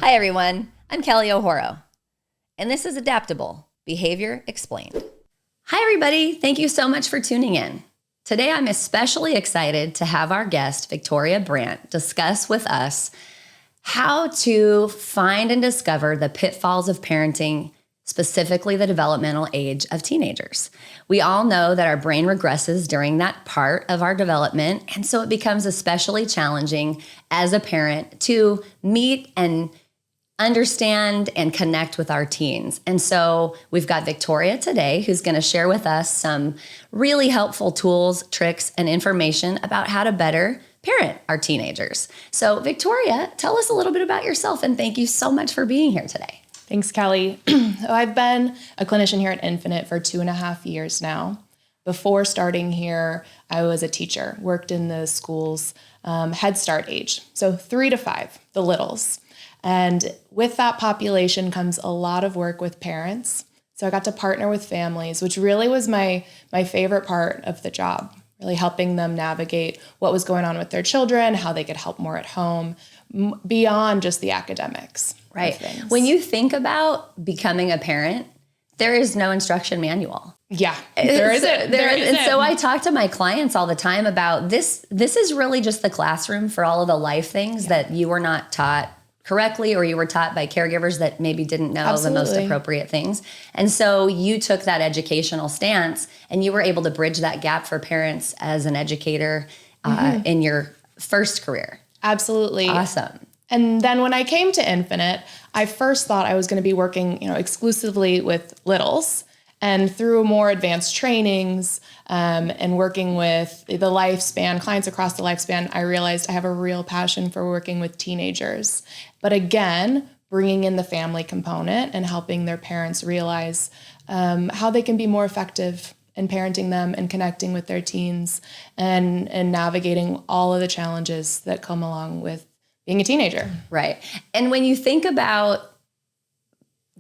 Hi, everyone. I'm Kelly O'Horo, and this is Adaptable, Behavior Explained. Hi, everybody. Thank you so much for tuning in. Today, I'm especially excited to have our guest, Victoria Brandt, discuss with us how to find and discover the pitfalls of parenting, specifically the developmental age of teenagers. We all know that our brain regresses during that part of our development, and so it becomes especially challenging as a parent to meet and understand and connect with our teens. And so we've got Victoria today who's going to share with us some really helpful tools, tricks, and information about how to better parent our teenagers. So Victoria, tell us a little bit about yourself, and thank you so much for being here today. Thanks, Kelly. I've been a clinician here at Infinite for 2.5 years now. Before starting here, I was a teacher, worked in the school's Head Start age, so 3 to 5, the littles. And with that population comes a lot of work with parents. So I got to partner with families, which really was my favorite part of the job, really helping them navigate what was going on with their children, how they could help more at home, beyond just the academics. Right. When you think about becoming a parent, there is no instruction manual. Yeah, there isn't. And so I talk to my clients all the time about this. This is really just the classroom for all of the life things that you were not taught correctly, or you were taught by caregivers that maybe didn't know the most appropriate things. And so you took that educational stance and you were able to bridge that gap for parents as an educator in your first career. Absolutely. Awesome. And then when I came to Infinite, I first thought I was going to be working, exclusively with littles. And through more advanced trainings and working with the lifespan, clients across the lifespan, I realized I have a real passion for working with teenagers. But again, bringing in the family component and helping their parents realize how they can be more effective in parenting them and connecting with their teens and navigating all of the challenges that come along with being a teenager. Right. And when you think about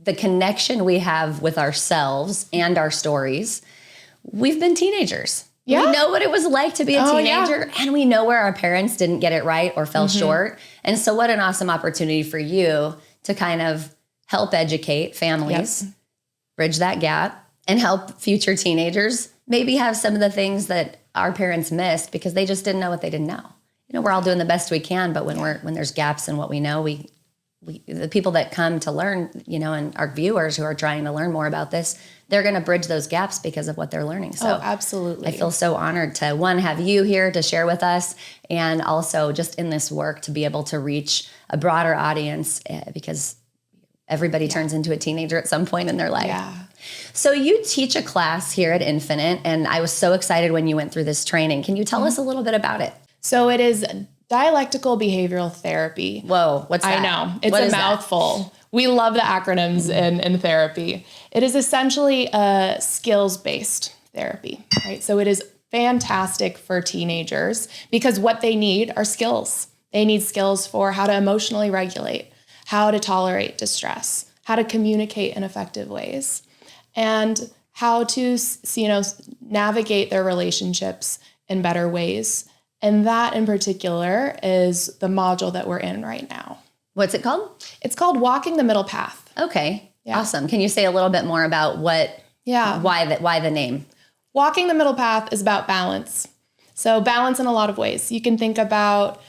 the connection we have with ourselves and our stories, we've been teenagers. Yeah. We know what it was like to be a teenager, and we know where our parents didn't get it right or fell short. And so what an awesome opportunity for you to kind of help educate families, bridge that gap, and help future teenagers maybe have some of the things that our parents missed because they just didn't know what they didn't know. We're all doing the best we can, but when there's gaps in what we know, we the people that come to learn, and our viewers who are trying to learn more about this, they're going to bridge those gaps because of what they're learning. So absolutely. I feel so honored to, one, have you here to share with us, and also just in this work to be able to reach a broader audience because everybody turns into a teenager at some point in their life. Yeah. So you teach a class here at Infinite, and I was so excited when you went through this training. Can you tell us a little bit about it? So it is dialectical behavioral therapy. Whoa, what's that? I know. It's a mouthful. We love the acronyms in therapy. It is essentially a skills-based therapy, right? So it is fantastic for teenagers because what they need are skills. They need skills for how to emotionally regulate, how to tolerate distress, how to communicate in effective ways, and how to, navigate their relationships in better ways. And that in particular is the module that we're in right now. What's it called? It's called Walking the Middle Path. Okay. Yeah. Awesome. Can you say a little bit more about why the name? Walking the Middle Path is about balance. So balance in a lot of ways. You can think about,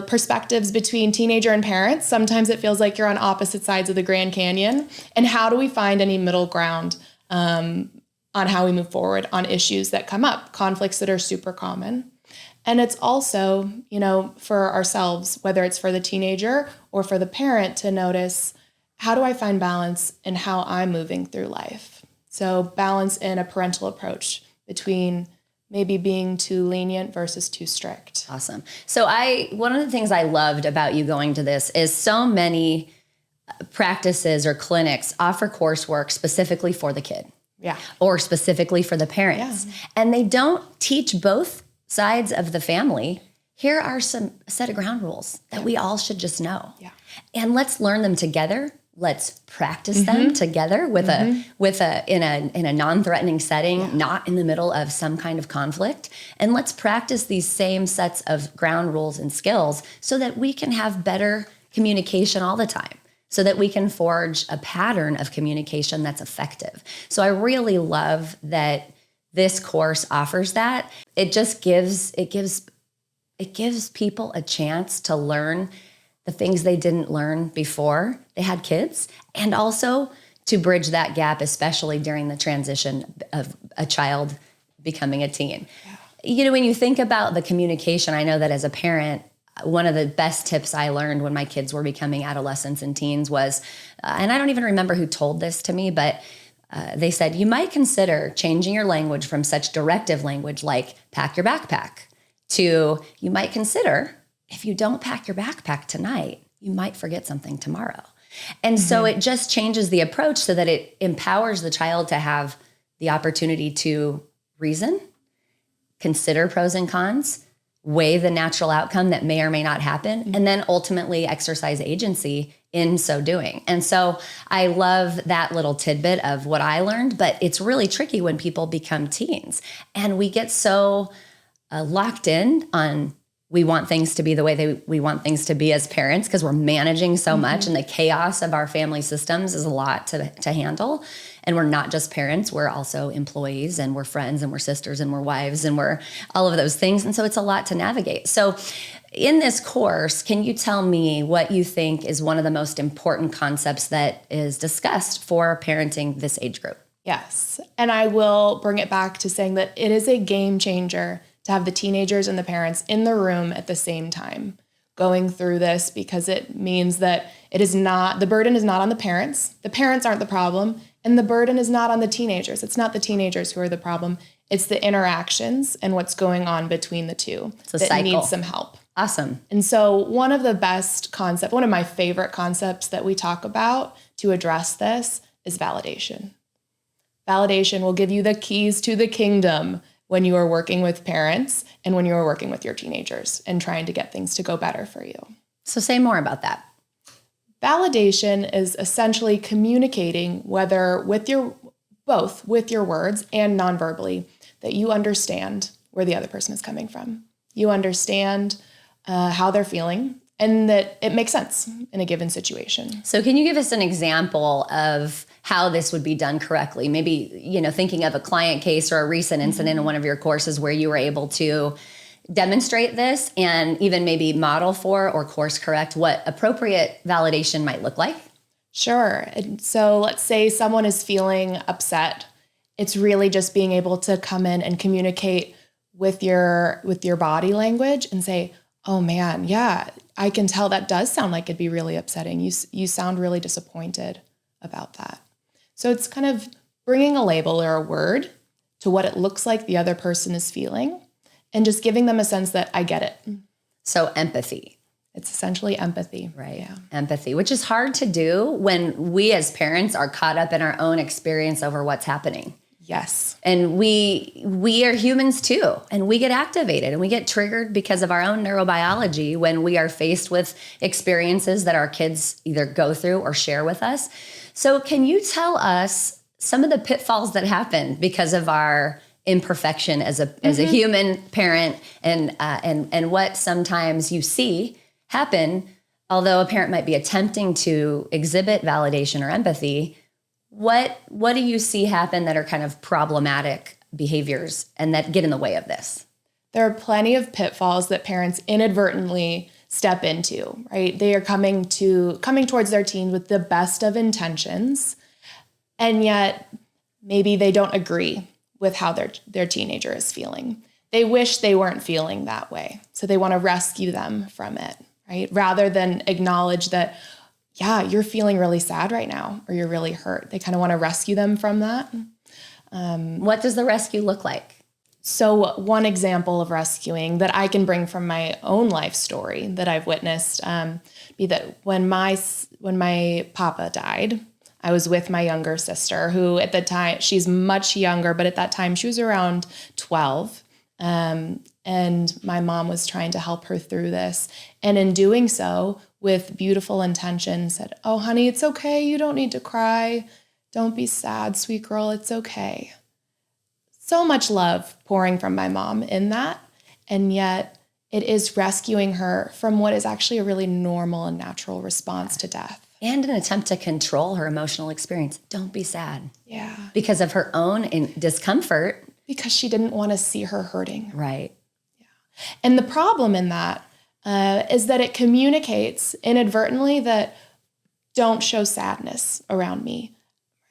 perspectives between teenager and parents. Sometimes it feels like you're on opposite sides of the Grand Canyon. And how do we find any middle ground on how we move forward on issues that come up, conflicts that are super common? And it's also, for ourselves, whether it's for the teenager or for the parent, to notice, how do I find balance in how I'm moving through life? So balance in a parental approach between maybe being too lenient versus too strict. Awesome. So one of the things I loved about you going to this is so many practices or clinics offer coursework specifically for the kid. Yeah. Or specifically for the parents. Yeah. And they don't teach both sides of the family. Here are a set of ground rules that we all should just know. Yeah. And let's learn them together. Let's practice them together with in a non-threatening setting, not in the middle of some kind of conflict. And let's practice these same sets of ground rules and skills so that we can have better communication all the time. so that we can forge a pattern of communication that's effective. So I really love that this course offers that. It just gives people a chance to learn the things they didn't learn before they had kids, and also to bridge that gap, especially during the transition of a child becoming a teen. Yeah. When you think about the communication, I know that as a parent, one of the best tips I learned when my kids were becoming adolescents and teens was, and I don't even remember who told this to me, but they said, you might consider changing your language from such directive language like pack your backpack to you might consider if you don't pack your backpack tonight, you might forget something tomorrow. And so it just changes the approach so that it empowers the child to have the opportunity to reason, consider pros and cons, weigh the natural outcome that may or may not happen, and then ultimately exercise agency in so doing. And so I love that little tidbit of what I learned, but it's really tricky when people become teens and we get so locked in on we want things to be the way we want things to be as parents because we're managing so much, and the chaos of our family systems is a lot to handle. And we're not just parents, we're also employees, and we're friends, and we're sisters, and we're wives, and we're all of those things. And so it's a lot to navigate. So in this course, can you tell me what you think is one of the most important concepts that is discussed for parenting this age group? Yes. And I will bring it back to saying that it is a game changer to have the teenagers and the parents in the room at the same time going through this, because it means that the burden is not on the parents. The parents aren't the problem, and the burden is not on the teenagers. It's not the teenagers who are the problem. It's the interactions and what's going on between the two that needs some help. Awesome. And so one of my favorite concepts that we talk about to address this is validation. Validation will give you the keys to the kingdom when you are working with parents and when you are working with your teenagers and trying to get things to go better for you. So say more about that. Validation is essentially communicating whether with your words and nonverbally that you understand where the other person is coming from. You understand how they're feeling and that it makes sense in a given situation. So can you give us an example of how this would be done correctly? Maybe, thinking of a client case or a recent incident in one of your courses where you were able to demonstrate this and even maybe model for or course correct what appropriate validation might look like? Sure. And so let's say someone is feeling upset. It's really just being able to come in and communicate with your body language and say, oh man, yeah, I can tell that does sound like it'd be really upsetting. You sound really disappointed about that. So it's kind of bringing a label or a word to what it looks like the other person is feeling and just giving them a sense that I get it. So empathy. It's essentially empathy. Right. Yeah. Empathy, which is hard to do when we as parents are caught up in our own experience over what's happening. Yes. And we are humans too, and we get activated and we get triggered because of our own neurobiology when we are faced with experiences that our kids either go through or share with us. So can you tell us some of the pitfalls that happen because of our imperfection as a human parent and what sometimes you see happen, although a parent might be attempting to exhibit validation or empathy? What do you see happen that are kind of problematic behaviors and that get in the way of this? There are plenty of pitfalls that parents inadvertently step into, right? They are coming towards their teen with the best of intentions, and yet maybe they don't agree with how their teenager is feeling. They wish they weren't feeling that way, so they want to rescue them from it, right? Rather than acknowledge that, yeah, you're feeling really sad right now, or you're really hurt. They kind of want to rescue them from that. What does the rescue look like? So one example of rescuing that I can bring from my own life story that I've witnessed be that when my papa died, I was with my younger sister, who at the time, she's much younger, but at that time she was around 12. And my mom was trying to help her through this. And in doing so, with beautiful intention, said, oh, honey, it's okay. You don't need to cry. Don't be sad, sweet girl. It's okay. So much love pouring from my mom in that. And yet it is rescuing her from what is actually a really normal and natural response to death. And an attempt to control her emotional experience. Don't be sad. Yeah. Because of her own discomfort. Because she didn't want to see her hurting. Right. Yeah. And the problem in that is that it communicates inadvertently that don't show sadness around me,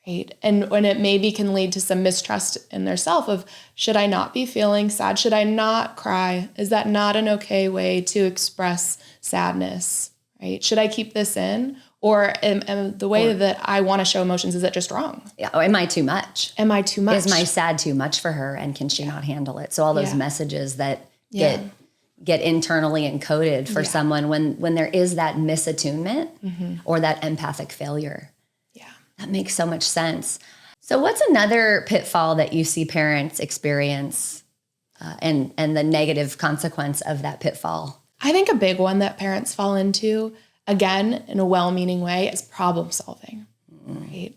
right? And when it maybe can lead to some mistrust in their self of, should I not be feeling sad? Should I not cry? Is that not an okay way to express sadness, right? Should I keep this in? Or am the way that I want to show emotions, is that just wrong? Yeah. Or am I too much? Am I too much? Is my sad too much for her, and can she not handle it? So all those messages that get internally encoded for someone when there is that misattunement or that empathic failure. Yeah. That makes so much sense. So what's another pitfall that you see parents experience and the negative consequence of that pitfall? I think a big one that parents fall into, again, in a well-meaning way, is problem solving, right?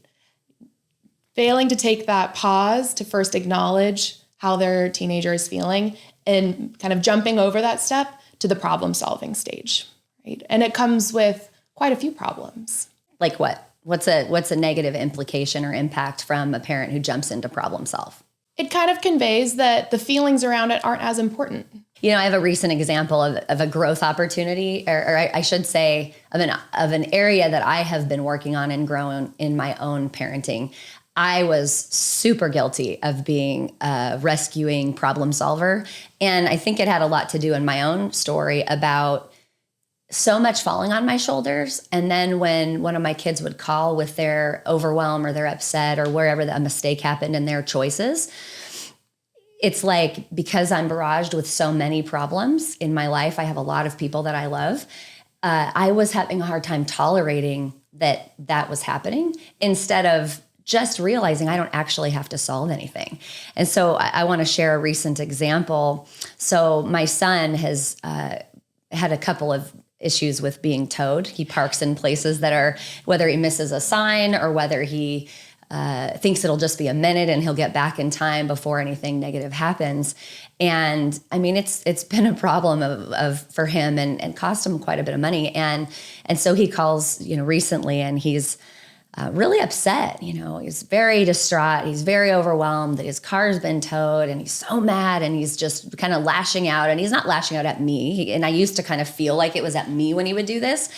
Failing to take that pause to first acknowledge how their teenager is feeling and kind of jumping over that step to the problem solving stage, right? And it comes with quite a few problems. Like what? What's a negative implication or impact from a parent who jumps into problem solve? It kind of conveys that the feelings around it aren't as important. You know, I have a recent example of a growth opportunity, or I should say of an area that I have been working on and growing in my own parenting. I was super guilty of being a rescuing problem solver. And I think it had a lot to do in my own story about so much falling on my shoulders. And then when one of my kids would call with their overwhelm or their upset or wherever a mistake happened in their choices, it's like, because I'm barraged with so many problems in my life, I have a lot of people that I love. I was having a hard time tolerating that was happening, instead of just realizing I don't actually have to solve anything. And so I want to share a recent example. So my son has had a couple of issues with being towed. He parks in places that are, whether he misses a sign or whether he thinks it'll just be a minute and he'll get back in time before anything negative happens. And I mean, it's been a problem of for him and cost him quite a bit of money. And so he calls, recently, and he's really upset. He's very distraught. He's very overwhelmed that his car's been towed, and he's so mad, and he's just kind of lashing out. And he's not lashing out at me. And I used to kind of feel like it was at me when he would do this.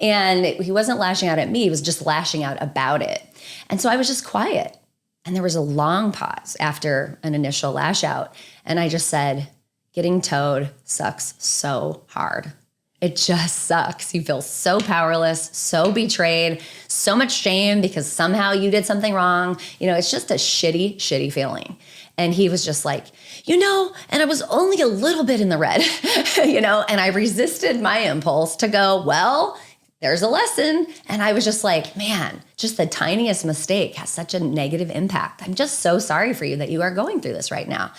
And he wasn't lashing out at me. He was just lashing out about it. And so I was just quiet. And there was a long pause after an initial lash out. And I just said, getting towed sucks so hard. It just sucks. You feel so powerless, so betrayed, so much shame because somehow you did something wrong. It's just a shitty, shitty feeling. And he was just like, and I was only a little bit in the red, and I resisted my impulse to go, well, there's a lesson. And I was just like, man, just the tiniest mistake has such a negative impact. I'm just so sorry for you that you are going through this right now.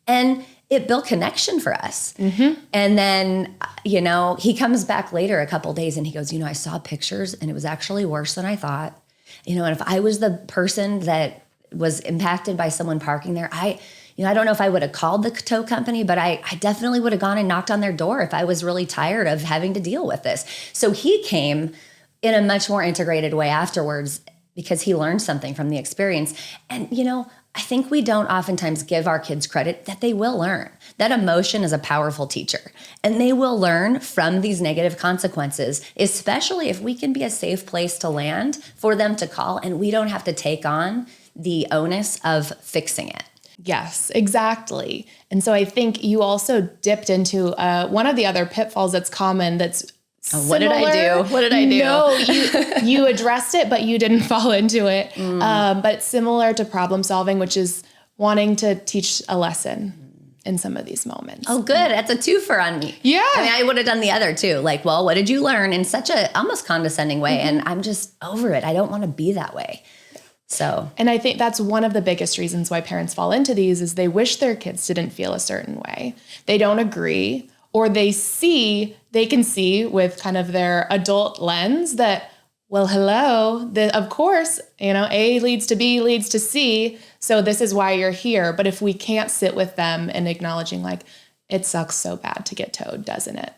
And it built connection for us. Mm-hmm. And then, he comes back later a couple of days and he goes, I saw pictures and it was actually worse than I thought. And if I was the person that was impacted by someone parking there, I don't know if I would have called the tow company, but I definitely would have gone and knocked on their door if I was really tired of having to deal with this. So he came in a much more integrated way afterwards because he learned something from the experience. And, I think we don't oftentimes give our kids credit that they will learn. That emotion is a powerful teacher, and they will learn from these negative consequences, especially if we can be a safe place to land for them to call and we don't have to take on the onus of fixing it. Yes, exactly. And so I think you also dipped into one of the other pitfalls that's common that's What did I do? What did I do? No, you addressed it, but you didn't fall into it. But similar to problem solving, which is wanting to teach a lesson in some of these moments. Oh, good. That's a twofer on me. Yeah. I would have done the other too. Like, well, what did you learn, in such a almost condescending way? Mm-hmm. And I'm just over it. I don't want to be that way. So, and I think that's one of the biggest reasons why parents fall into these is they wish their kids didn't feel a certain way. They don't agree, or they can see with kind of their adult lens that, well, hello, of course, A leads to B leads to C. So this is why you're here. But if we can't sit with them and acknowledging like, it sucks so bad to get towed, doesn't it?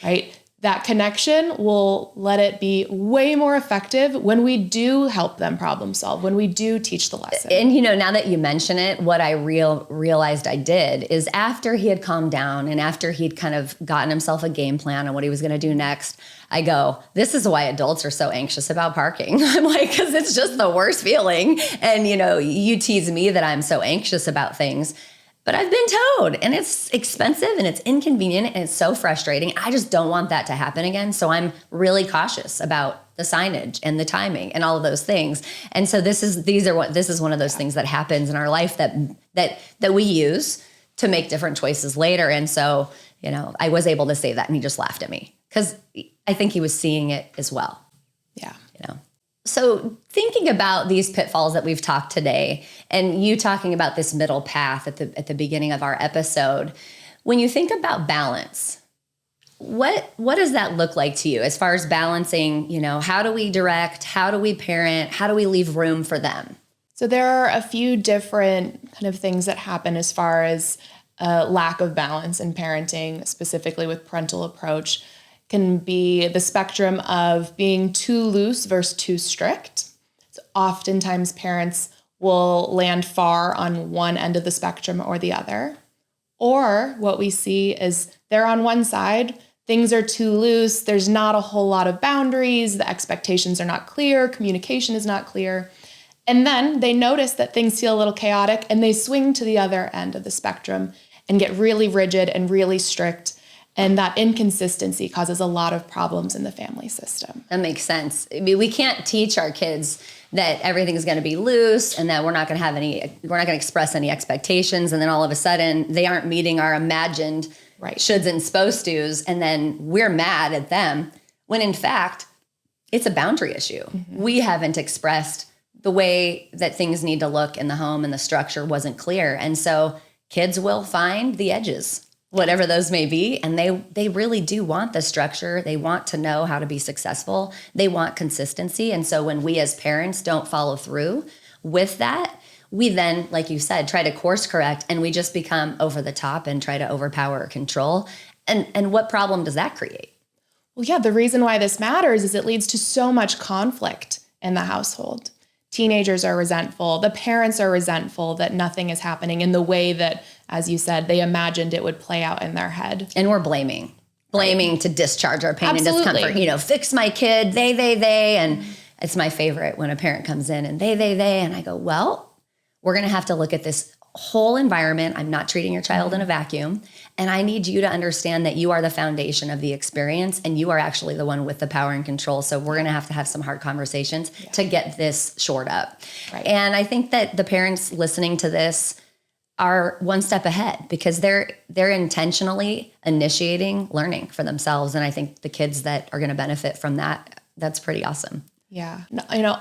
Right? that connection will let it be way more effective when we do help them problem solve, when we do teach the lesson. And, now that you mention it, what I realized I did is after he had calmed down and after he'd kind of gotten himself a game plan on what he was going to do next, I go, this is why adults are so anxious about parking. I'm like, because it's just the worst feeling. And, you tease me that I'm so anxious about things. But I've been towed, and it's expensive and it's inconvenient and it's so frustrating. I just don't want that to happen again. So I'm really cautious about the signage and the timing and all of those things. And so this is one of those things that happens in our life that we use to make different choices later. And so, I was able to say that, and he just laughed at me because I think he was seeing it as well. Yeah. So thinking about these pitfalls that we've talked today, and you talking about this middle path at the beginning of our episode, when you think about balance, what does that look like to you as far as balancing, how do we direct, how do we parent, how do we leave room for them? So there are a few different kind of things that happen as far as lack of balance in parenting, specifically with parental approach. Can be the spectrum of being too loose versus too strict. So oftentimes parents will land far on one end of the spectrum or the other. Or what we see is they're on one side, things are too loose, there's not a whole lot of boundaries, the expectations are not clear, communication is not clear. And then they notice that things feel a little chaotic and they swing to the other end of the spectrum and get really rigid and really strict. And that inconsistency causes a lot of problems in the family system. That makes sense. I mean, we can't teach our kids that everything is going to be loose and that we're not going to express any expectations. And then all of a sudden they aren't meeting our imagined shoulds and supposed to's. And then we're mad at them when in fact, it's a boundary issue. Mm-hmm. We haven't expressed the way that things need to look in the home and the structure wasn't clear. And so kids will find the edges, whatever those may be. And they really do want the structure. They want to know how to be successful. They want consistency. And so when we as parents don't follow through with that, we then, like you said, try to course correct and we just become over the top and try to overpower or control. And what problem does that create? Well, yeah, the reason why this matters is it leads to so much conflict in the household. Teenagers are resentful. The parents are resentful that nothing is happening in the way that, as you said, they imagined it would play out in their head. And we're blaming to discharge our pain and discomfort. Fix my kid, they. And it's my favorite when a parent comes in and they. And I go, well, we're going to have to look at this whole environment. I'm not treating your child in a vacuum. And I need you to understand that you are the foundation of the experience and you are actually the one with the power and control. So we're going to have some hard conversations to get this shored up. Right. And I think that the parents listening to this are one step ahead because they're intentionally initiating learning for themselves. And I think the kids that are going to benefit from that, that's pretty awesome. Yeah.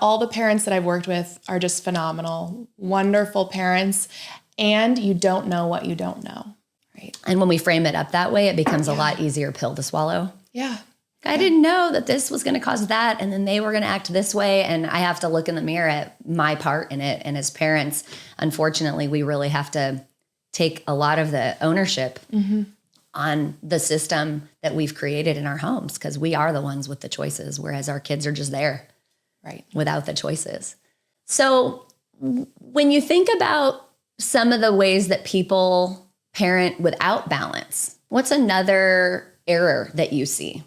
All the parents that I've worked with are just phenomenal, wonderful parents. And you don't know what you don't know. Right. And when we frame it up that way, it becomes a lot easier pill to swallow. Yeah. I didn't know that this was going to cause that. And then they were going to act this way. And I have to look in the mirror at my part in it. And as parents, unfortunately, we really have to take a lot of the ownership on the system that we've created in our homes because we are the ones with the choices, whereas our kids are just there without the choices. So when you think about some of the ways that people parent without balance, what's another error that you see?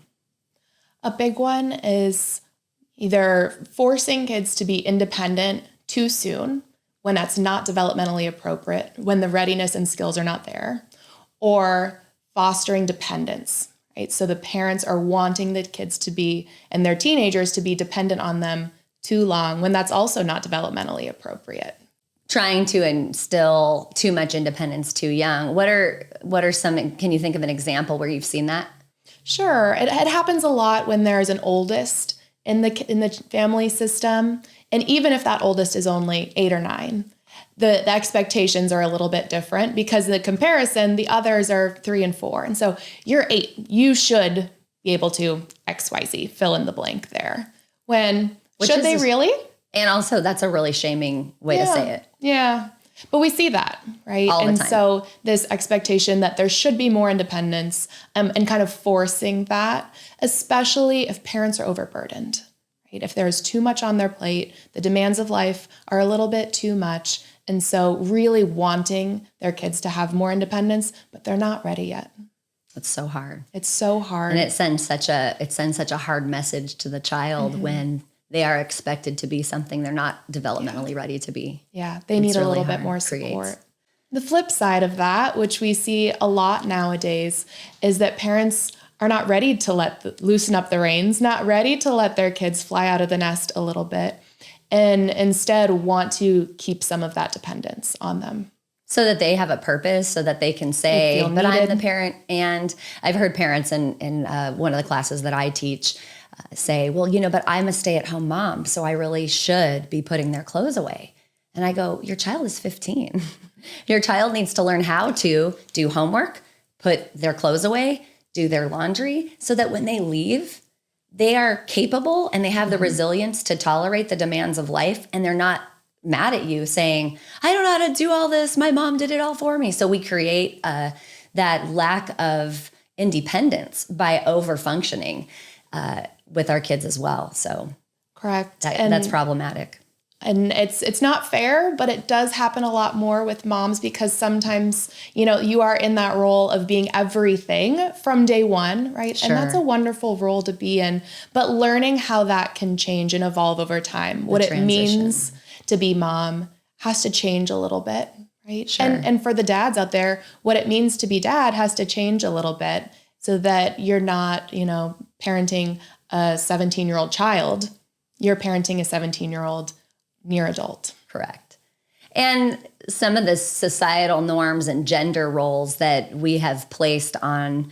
A big one is either forcing kids to be independent too soon when that's not developmentally appropriate, when the readiness and skills are not there, or fostering dependence, right? So the parents are wanting the kids to be, and their teenagers to be dependent on them too long when that's also not developmentally appropriate. Trying to instill too much independence too young. What are some, can you think of an example where you've seen that? Sure. It happens a lot when there's an oldest in the family system. And even if that oldest is only 8 or 9, the expectations are a little bit different because the comparison, the others are 3 and 4. And so you're 8, you should be able to XYZ, fill in the blank there. Should they really? And also that's a really shaming way to say it. Yeah. But we see that, right? All the and time. so this expectation that there should be more independence and kind of forcing that, especially if parents are overburdened, right? If there's too much on their plate, the demands of life are a little bit too much. And so really wanting their kids to have more independence, but they're not ready yet. It's so hard. It's so hard. And it sends such a hard message to the child when they are expected to be something they're not developmentally ready to be. Yeah, they need a little bit more support. The flip side of that, which we see a lot nowadays, is that parents are not ready to loosen up the reins, not ready to let their kids fly out of the nest a little bit, and instead want to keep some of that dependence on them. So that they have a purpose, so that they can say, but I'm the parent. And I've heard parents in one of the classes that I teach say, well, but I'm a stay-at-home mom, so I really should be putting their clothes away. And I go, your child is 15. Your child needs to learn how to do homework, put their clothes away, do their laundry, so that when they leave, they are capable and they have the resilience to tolerate the demands of life, and they're not mad at you saying, I don't know how to do all this. My mom did it all for me. So we create that lack of independence by over-functioning with our kids as well. So correct. That's problematic. And it's not fair, but it does happen a lot more with moms because sometimes, you are in that role of being everything from day one, right? Sure. And that's a wonderful role to be in, but learning how that can change and evolve over time, what it means to be mom has to change a little bit, right? Sure. And for the dads out there, what it means to be dad has to change a little bit so that you're not, parenting a 17-year-old child, you're parenting a 17-year-old near adult. Correct. And some of the societal norms and gender roles that we have placed on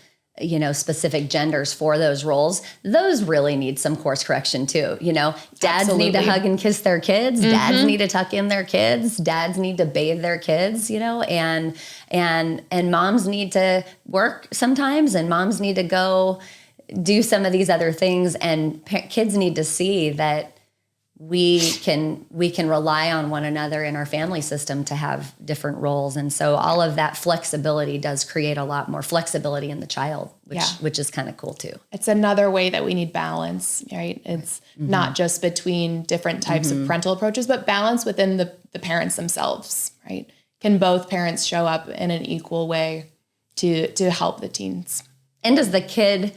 specific genders for those roles, those really need some course correction too. Dads Absolutely. need to hug and kiss their kids. Dads need to tuck in their kids. Dads need to bathe their kids, and moms need to work sometimes, and moms need to go do some of these other things. And kids need to see that we can rely on one another in our family system to have different roles. And so all of that flexibility does create a lot more flexibility in the child, which is kind of cool too. It's another way that we need balance, right? It's not just between different types of parental approaches, but balance within the parents themselves, right? Can both parents show up in an equal way to help the teens? And does the kid,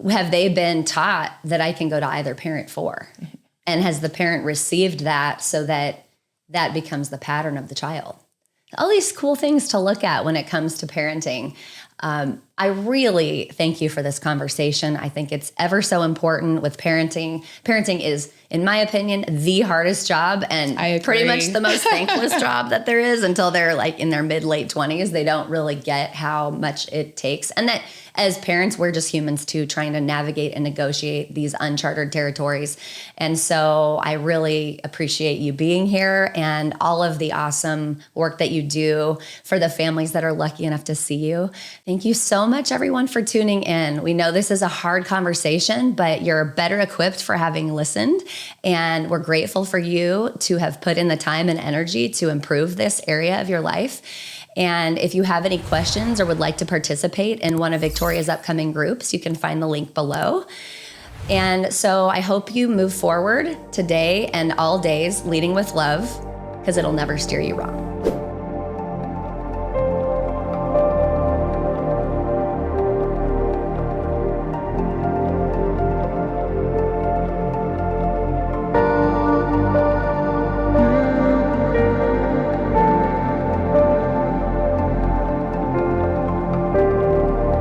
have they been taught that I can go to either parent for? And has the parent received that so that that becomes the pattern of the child? All these cool things to look at when it comes to parenting. I really thank you for this conversation. I think it's ever so important with parenting. Parenting is, in my opinion, the hardest job and pretty much the most thankless job that there is until they're like in their mid-late 20s. They don't really get how much it takes. And that as parents, we're just humans too, trying to navigate and negotiate these uncharted territories. And so I really appreciate you being here and all of the awesome work that you do for the families that are lucky enough to see you. Thank you so much, everyone, for tuning in. We know this is a hard conversation, but you're better equipped for having listened. And we're grateful for you to have put in the time and energy to improve this area of your life. And if you have any questions or would like to participate in one of Victoria's upcoming groups, you can find the link below. And so I hope you move forward today and all days leading with love, because it'll never steer you wrong.